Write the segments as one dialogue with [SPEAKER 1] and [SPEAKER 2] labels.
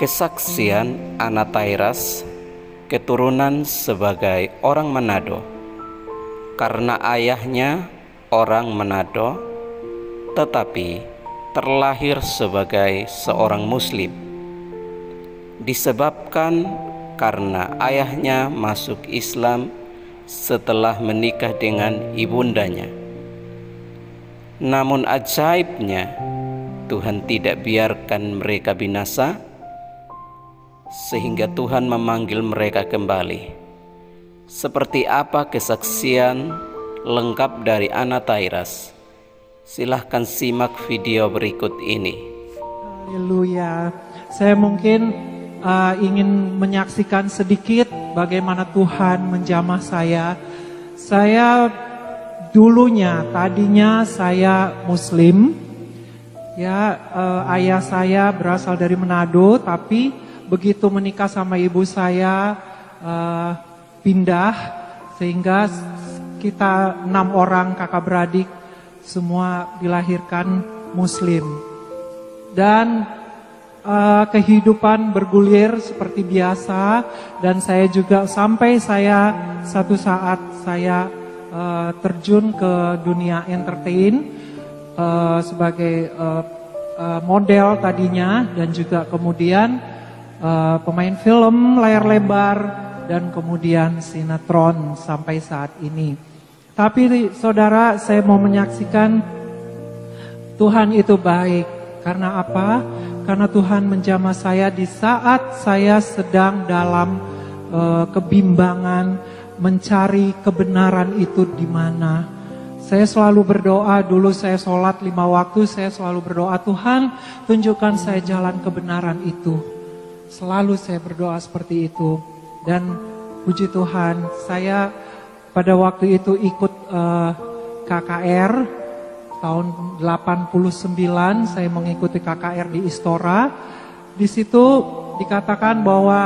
[SPEAKER 1] Kesaksian Anatairas, keturunan sebagai orang Manado, karena ayahnya orang Manado, tetapi terlahir sebagai seorang Muslim. Disebabkan karena ayahnya masuk Islam setelah menikah dengan ibundanya. Namun ajaibnya, Tuhan tidak biarkan mereka binasa, sehingga Tuhan memanggil mereka kembali. Seperti apa kesaksian lengkap dari Anatairas? Silahkan simak video berikut ini.
[SPEAKER 2] Haleluya. Saya mungkin ingin menyaksikan sedikit bagaimana Tuhan menjamah saya. Saya tadinya saya Muslim. Ya, ayah saya berasal dari Manado, tapi begitu menikah sama ibu saya pindah, sehingga kita 6 orang kakak beradik semua dilahirkan Muslim. Dan kehidupan bergulir seperti biasa, dan saya juga sampai satu saat saya terjun ke dunia entertain sebagai model tadinya, dan juga kemudian pemain film layar lebar, dan kemudian sinetron sampai saat ini. Tapi saudara, saya mau menyaksikan Tuhan itu baik. Karena apa? Karena Tuhan menjamah saya di saat saya sedang dalam kebimbangan, mencari kebenaran itu di mana. Saya selalu berdoa, dulu saya sholat 5 waktu, saya selalu berdoa, Tuhan tunjukkan saya jalan kebenaran itu. Selalu saya berdoa seperti itu. Dan puji Tuhan, saya pada waktu itu ikut KKR tahun 89, saya mengikuti KKR di Istora. Di situ dikatakan bahwa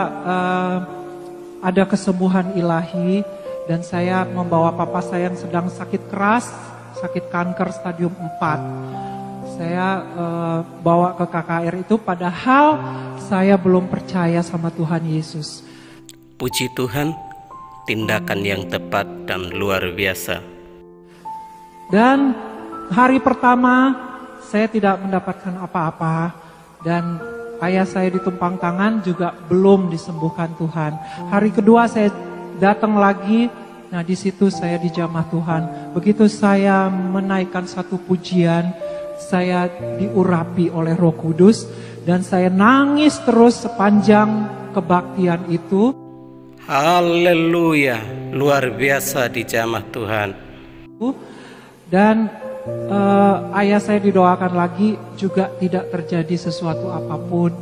[SPEAKER 2] ada kesembuhan ilahi, dan saya membawa papa saya yang sedang sakit keras, sakit kanker stadium 4. Saya bawa ke KKR itu, padahal saya belum percaya sama Tuhan Yesus.
[SPEAKER 1] Puji Tuhan, tindakan yang tepat dan luar biasa.
[SPEAKER 2] Dan hari pertama saya tidak mendapatkan apa-apa, dan ayah saya ditumpang tangan juga belum disembuhkan Tuhan. Hari kedua saya datang lagi, nah di situ saya dijamah Tuhan. Begitu saya menaikkan satu pujian, saya diurapi oleh Roh Kudus, dan saya nangis terus sepanjang kebaktian itu.
[SPEAKER 1] Haleluya, luar biasa dijamah Tuhan.
[SPEAKER 2] Dan ayah saya didoakan lagi, juga tidak terjadi sesuatu apapun,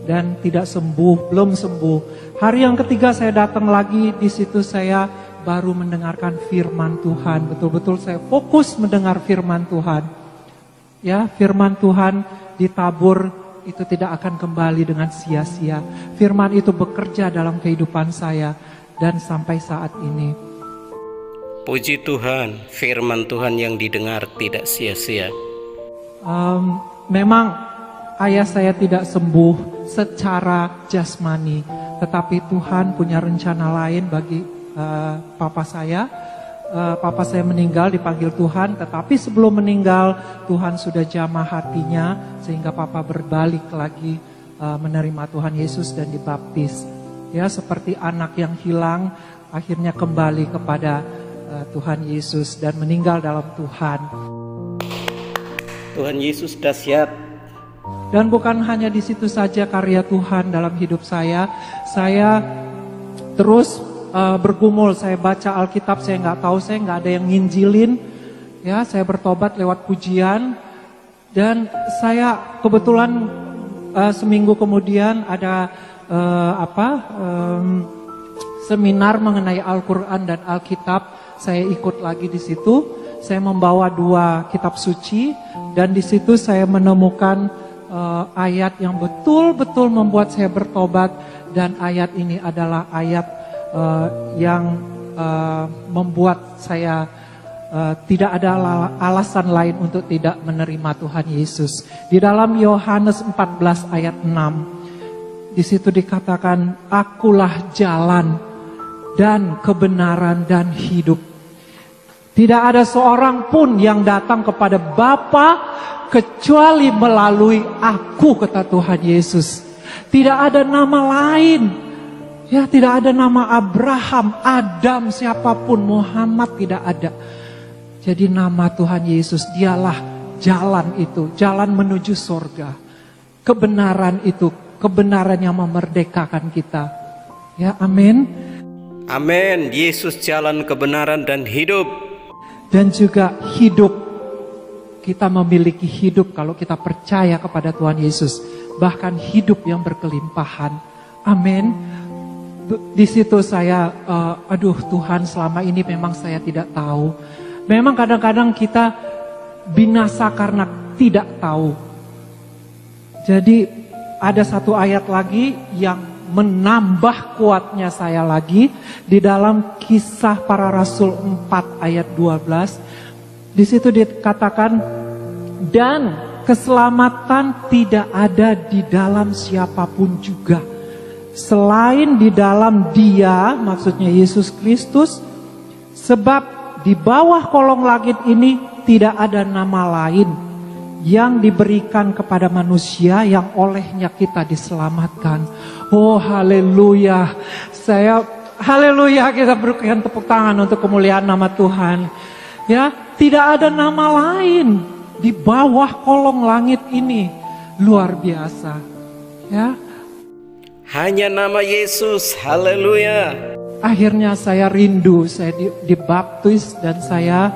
[SPEAKER 2] dan tidak sembuh, belum sembuh. Hari yang ketiga saya datang lagi, di situ saya baru mendengarkan firman Tuhan. Betul-betul saya fokus mendengar firman Tuhan. Ya, firman Tuhan ditabur itu tidak akan kembali dengan sia-sia. Firman itu bekerja dalam kehidupan saya, dan sampai saat ini.
[SPEAKER 1] Puji Tuhan, firman Tuhan yang didengar tidak sia-sia.
[SPEAKER 2] Memang ayah saya tidak sembuh secara jasmani, tetapi Tuhan punya rencana lain bagi papa saya. Papa saya meninggal, dipanggil Tuhan, tetapi sebelum meninggal Tuhan sudah jamah hatinya, sehingga papa berbalik lagi menerima Tuhan Yesus dan dibaptis. Ya, seperti anak yang hilang akhirnya kembali kepada Tuhan Yesus dan meninggal dalam Tuhan.
[SPEAKER 1] Tuhan Yesus dahsyat.
[SPEAKER 2] Dan bukan hanya di situ saja karya Tuhan dalam hidup saya. Saya terus bergumul, saya baca Alkitab, saya nggak tahu, saya nggak ada yang nginjilin. Ya, saya bertobat lewat pujian, dan saya kebetulan seminggu kemudian ada seminar mengenai Al-Quran dan Alkitab. Saya ikut lagi di situ. Saya membawa 2 kitab suci, dan di situ saya menemukan ayat yang betul-betul membuat saya bertobat, dan ayat ini adalah ayat yang membuat saya tidak ada alasan lain untuk tidak menerima Tuhan Yesus. Di dalam Yohanes 14 ayat 6, Di situ dikatakan, akulah jalan dan kebenaran dan hidup. Tidak ada seorang pun yang datang kepada Bapa kecuali melalui aku, kata Tuhan Yesus. Tidak ada nama lain. Ya, tidak ada nama Abraham, Adam, siapapun, Muhammad, tidak ada. Jadi nama Tuhan Yesus, dialah jalan itu, jalan menuju surga. Kebenaran itu, kebenaran yang memerdekakan kita. Ya, amin.
[SPEAKER 1] Amin. Yesus jalan kebenaran dan hidup.
[SPEAKER 2] Dan juga hidup. Kita memiliki hidup kalau kita percaya kepada Tuhan Yesus. Bahkan hidup yang berkelimpahan. Amin. Di situ saya, aduh Tuhan, selama ini memang saya tidak tahu. Memang kadang-kadang kita binasa karena tidak tahu. Jadi ada satu ayat lagi yang menambah kuatnya saya lagi di dalam Kisah Para Rasul 4 ayat 12. Di situ dikatakan, dan keselamatan tidak ada di dalam siapapun juga selain di dalam Dia, maksudnya Yesus Kristus, sebab di bawah kolong langit ini tidak ada nama lain yang diberikan kepada manusia yang olehnya kita diselamatkan. Oh haleluya. Haleluya, kita berikan tepuk tangan untuk kemuliaan nama Tuhan. Ya, tidak ada nama lain di bawah kolong langit ini. Luar biasa. Ya.
[SPEAKER 1] Hanya nama Yesus. Haleluya.
[SPEAKER 2] Akhirnya saya rindu, saya dibaptis dan saya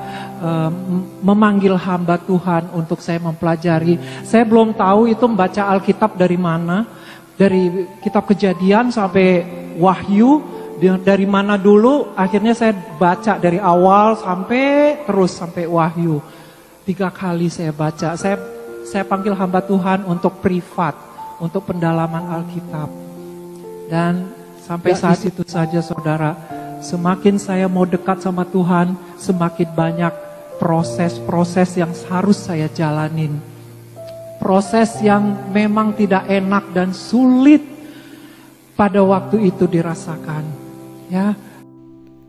[SPEAKER 2] memanggil hamba Tuhan untuk saya mempelajari. Saya belum tahu itu membaca Alkitab dari mana, dari kitab Kejadian sampai Wahyu, dari mana dulu. Akhirnya saya baca dari awal sampai Wahyu. 3 kali saya baca. Saya panggil hamba Tuhan untuk privat, untuk pendalaman Alkitab. Dan sampai saat itu saja saudara, semakin saya mau dekat sama Tuhan, semakin banyak proses-proses yang harus saya jalanin. Proses yang memang tidak enak dan sulit pada waktu itu dirasakan. Ya.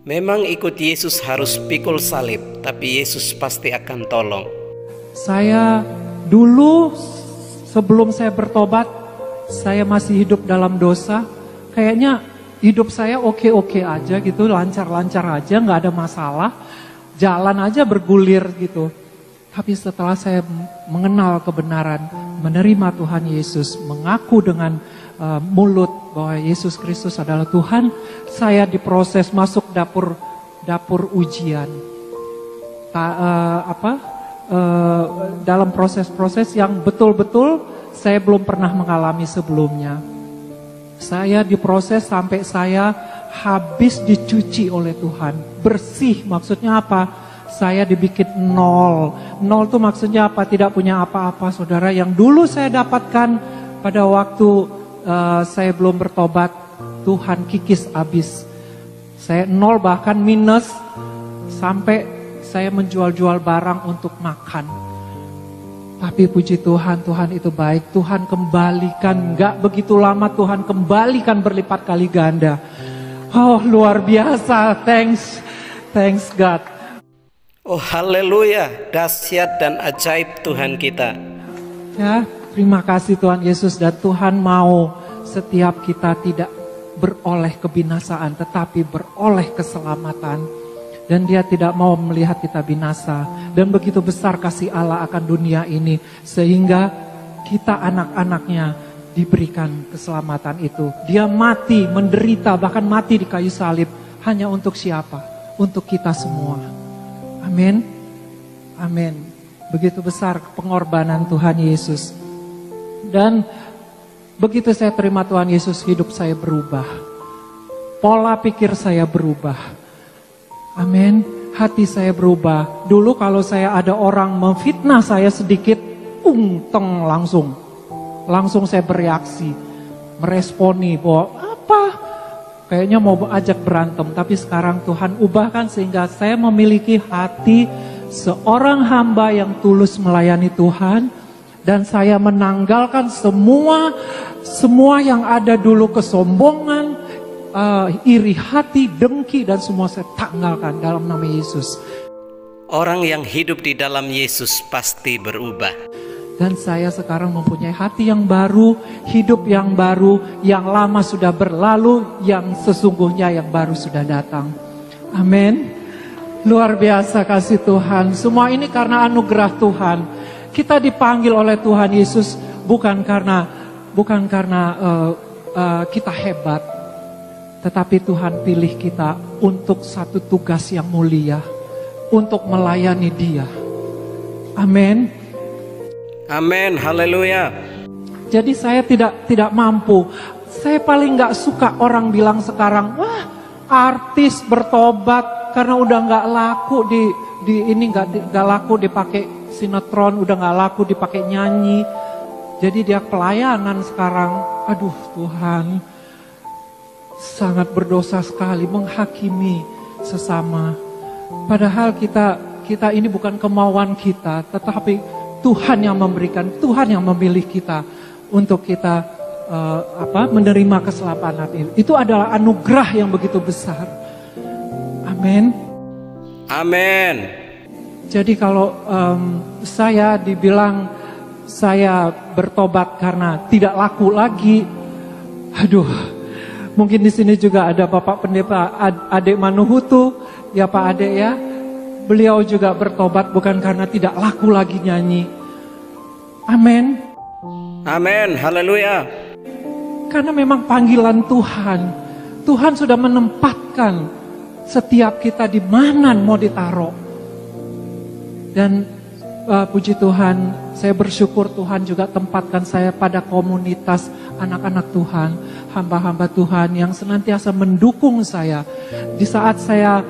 [SPEAKER 1] Memang ikut Yesus harus pikul salib, tapi Yesus pasti akan tolong.
[SPEAKER 2] Saya dulu sebelum saya bertobat, saya masih hidup dalam dosa. Kayaknya hidup saya oke-oke aja gitu, lancar-lancar aja, nggak ada masalah. Jalan aja bergulir gitu. Tapi setelah saya mengenal kebenaran, menerima Tuhan Yesus, mengaku dengan mulut bahwa Yesus Kristus adalah Tuhan, saya diproses masuk dapur ujian. Dalam proses-proses yang betul-betul saya belum pernah mengalami sebelumnya. Saya diproses sampai saya habis dicuci oleh Tuhan. Bersih maksudnya apa? Saya dibikin nol. Nol itu maksudnya apa? Tidak punya apa-apa saudara. Yang dulu saya dapatkan pada waktu saya belum bertobat, Tuhan kikis habis. Saya nol bahkan minus sampai saya menjual-jual barang untuk makan. Tapi puji Tuhan, Tuhan itu baik. Tuhan kembalikan, gak begitu lama Tuhan kembalikan berlipat kali ganda. Oh luar biasa, thanks God.
[SPEAKER 1] Oh haleluya, dahsyat dan ajaib Tuhan kita.
[SPEAKER 2] Ya, terima kasih Tuhan Yesus, dan Tuhan mau setiap kita tidak beroleh kebinasaan, tetapi beroleh keselamatan. Dan Dia tidak mau melihat kita binasa. Dan begitu besar kasih Allah akan dunia ini, sehingga kita anak-anaknya diberikan keselamatan itu. Dia mati, menderita, bahkan mati di kayu salib. Hanya untuk siapa? Untuk kita semua. Amin. Amin. Begitu besar pengorbanan Tuhan Yesus. Dan begitu saya terima Tuhan Yesus, hidup saya berubah. Pola pikir saya berubah. Amin. Hati saya berubah. Dulu kalau saya ada orang memfitnah saya sedikit, langsung saya bereaksi, meresponi bahwa apa? Kayaknya mau ajak berantem. Tapi sekarang Tuhan ubahkan sehingga saya memiliki hati seorang hamba yang tulus melayani Tuhan. Dan saya menanggalkan semua yang ada dulu, kesombongan, iri hati, dengki, dan semua saya tanggalkan dalam nama Yesus.
[SPEAKER 1] Orang yang hidup di dalam Yesus pasti berubah.
[SPEAKER 2] Dan saya sekarang mempunyai hati yang baru, hidup yang baru, yang lama sudah berlalu, yang sesungguhnya yang baru sudah datang. Amin. Luar biasa kasih Tuhan. Semua ini karena anugerah Tuhan. Kita dipanggil oleh Tuhan Yesus bukan karena kita hebat, tetapi Tuhan pilih kita untuk satu tugas yang mulia, untuk melayani Dia. Amin.
[SPEAKER 1] Amin. Haleluya.
[SPEAKER 2] Jadi saya tidak mampu. Saya paling nggak suka orang bilang sekarang, wah artis bertobat karena udah nggak laku di ini nggak laku dipakai sinetron, udah nggak laku dipakai nyanyi. Jadi dia pelayanan sekarang. Aduh Tuhan, sangat berdosa sekali menghakimi sesama. Padahal kita ini bukan kemauan kita, tetapi Tuhan yang memberikan, Tuhan yang memilih kita untuk kita menerima keselamatan itu adalah anugerah yang begitu besar. Amin.
[SPEAKER 1] Amin.
[SPEAKER 2] Jadi kalau saya dibilang saya bertobat karena tidak laku lagi, aduh, mungkin di sini juga ada Bapak Pendeta Adek Manuhutu, ya Pak Adek ya. Beliau juga bertobat bukan karena tidak laku lagi nyanyi. Amin.
[SPEAKER 1] Amin. Haleluya.
[SPEAKER 2] Karena memang panggilan Tuhan. Tuhan sudah menempatkan setiap kita di mana mau ditaruh. Dan puji Tuhan, saya bersyukur Tuhan juga tempatkan saya pada komunitas anak-anak Tuhan, hamba-hamba Tuhan yang senantiasa mendukung saya. Di saat saya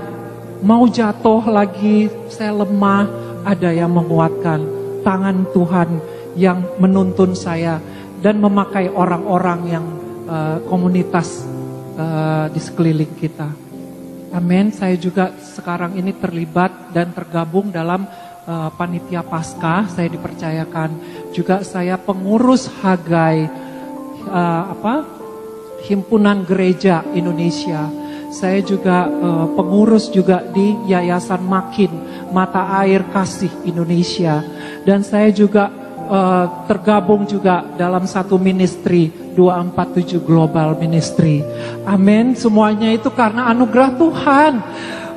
[SPEAKER 2] mau jatuh lagi, saya lemah, ada yang menguatkan. Tangan Tuhan yang menuntun saya dan memakai orang-orang yang komunitas di sekeliling kita. Amin. Saya juga sekarang ini terlibat dan tergabung dalam panitia Paskah. Saya dipercayakan juga saya pengurus Hagai Himpunan Gereja Indonesia. Saya juga pengurus juga di Yayasan Makin Mata Air Kasih Indonesia, dan saya juga tergabung juga dalam satu ministry 247 Global Ministry. Amin. Semuanya itu karena anugerah Tuhan.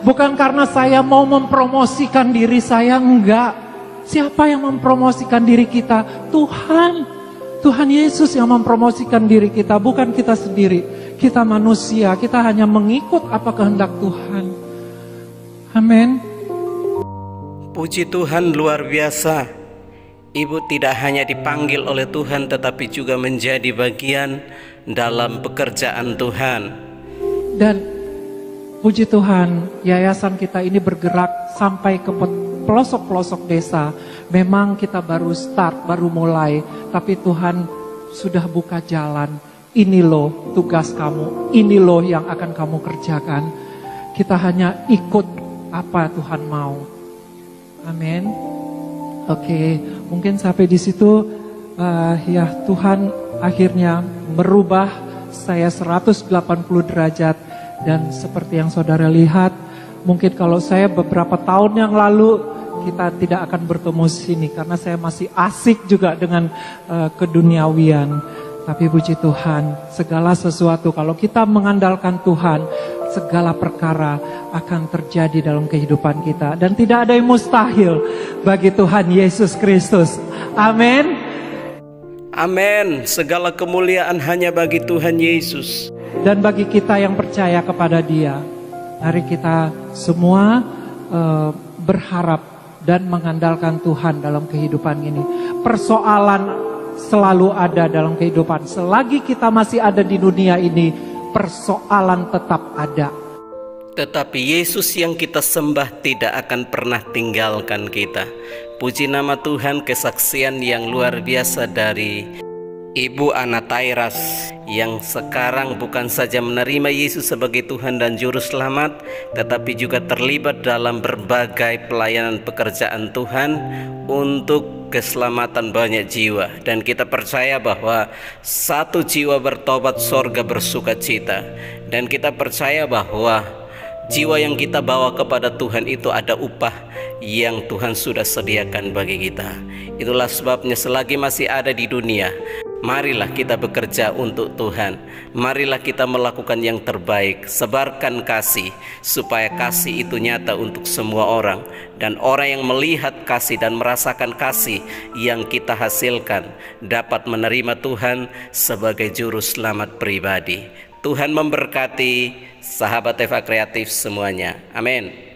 [SPEAKER 2] Bukan karena saya mau mempromosikan diri saya, enggak. Siapa yang mempromosikan diri kita? Tuhan. Tuhan Yesus yang mempromosikan diri kita, bukan kita sendiri. Kita manusia, kita hanya mengikut apa kehendak Tuhan. Amin.
[SPEAKER 1] Puji Tuhan, luar biasa. Ibu tidak hanya dipanggil oleh Tuhan, tetapi juga menjadi bagian dalam pekerjaan Tuhan. Dan
[SPEAKER 2] puji Tuhan, yayasan kita ini bergerak sampai ke pelosok-pelosok desa. Memang kita baru start, baru mulai, tapi Tuhan sudah buka jalan. Ini loh tugas kamu, ini loh yang akan kamu kerjakan. Kita hanya ikut apa Tuhan mau. Amin. Oke, mungkin sampai di situ ya Tuhan akhirnya merubah saya 180 derajat. Dan seperti yang saudara lihat, mungkin kalau saya beberapa tahun yang lalu, kita tidak akan bertemu sini. Karena saya masih asik juga dengan keduniawian. Tapi puji Tuhan, segala sesuatu kalau kita mengandalkan Tuhan, segala perkara akan terjadi dalam kehidupan kita. Dan tidak ada yang mustahil bagi Tuhan Yesus Kristus. Amin.
[SPEAKER 1] Amin. Segala kemuliaan hanya bagi Tuhan Yesus.
[SPEAKER 2] Dan bagi kita yang percaya kepada Dia, mari kita semua berharap dan mengandalkan Tuhan dalam kehidupan ini. Persoalan selalu ada dalam kehidupan. Selagi kita masih ada di dunia ini, persoalan tetap ada.
[SPEAKER 1] Tetapi Yesus yang kita sembah tidak akan pernah tinggalkan kita. Puji nama Tuhan, kesaksian yang luar biasa dari Ibu Ana Tairas yang sekarang bukan saja menerima Yesus sebagai Tuhan dan Juru Selamat, tetapi juga terlibat dalam berbagai pelayanan pekerjaan Tuhan untuk keselamatan banyak jiwa. Dan kita percaya bahwa satu jiwa bertobat, sorga bersuka cita. Dan kita percaya bahwa jiwa yang kita bawa kepada Tuhan itu ada upah yang Tuhan sudah sediakan bagi kita. Itulah sebabnya selagi masih ada di dunia, marilah kita bekerja untuk Tuhan. Marilah kita melakukan yang terbaik, sebarkan kasih, supaya kasih itu nyata untuk semua orang. Dan orang yang melihat kasih dan merasakan kasih yang kita hasilkan dapat menerima Tuhan sebagai juru selamat pribadi. Tuhan memberkati sahabat Eva Kreatif semuanya. Amin.